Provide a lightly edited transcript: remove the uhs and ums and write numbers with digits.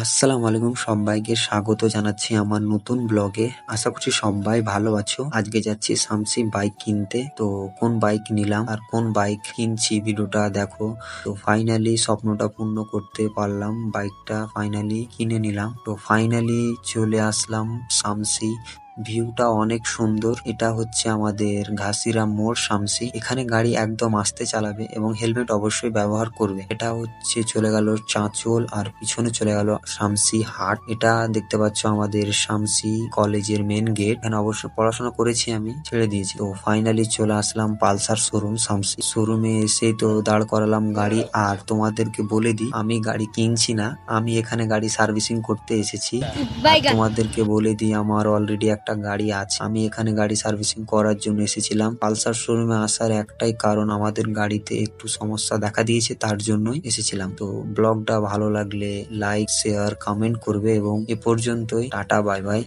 আসসালামু আলাইকুম, সবাইকে স্বাগত জানাচ্ছি আমার নতুন ব্লগে। আশা করছি সবাই ভালো আছো। আজকে যাচ্ছি শামসি বাইক কিনতে। তো কোন বাইক নিলাম আর কোন বাইক কিনছি ভিডিওটা দেখো। তো ফাইনালি স্বপ্নটা পূর্ণ করতে পারলাম, বাইকটা ফাইনালি কিনে নিলাম। তো ফাইনালি চলে আসলাম শামসি। ভিউটা অনেক সুন্দর। এটা হচ্ছে আমাদের ঘাসিরাম মোড় শামসি। এখানে গাড়ি একদম আস্তে চালাবে এবং হেলমেট অবশ্যই ব্যবহার করবে। এটা হচ্ছে চলে গেল চাঁচল আর পিছনে চলে গেল শামসি হাট। এটা দেখতে পাচ্ছ আমাদের শামসি কলেজের মেন গেট। এখানে অবশ্য পড়াশোনা করেছি, আমি ছেড়ে দিয়েছি। তো ফাইনালি চলে আসলাম পালসার শোরুম শামসি। শোরুমে এসে তো দাঁড় করালাম গাড়ি। আর তোমাদেরকে বলে দিই, আমি গাড়ি কিনছি না, আমি এখানে গাড়ি সার্ভিসিং করতে এসেছি। আর তোমাদেরকে বলে দিই, আমার অলরেডি একটা গাড়ি আছে। আমি এখানে গাড়ি সার্ভিসিং করার জন্য এসেছিলাম। পালসার শোরুমে আসার একটাই কারণ, আমাদের গাড়িতে একটু সমস্যা দেখা দিয়েছে, তার জন্যই এসেছিলাম। তো ব্লগটা ভালো লাগলে লাইক, শেয়ার, কমেন্ট করবে এবং এ পর্যন্তই। Tata, bye bye.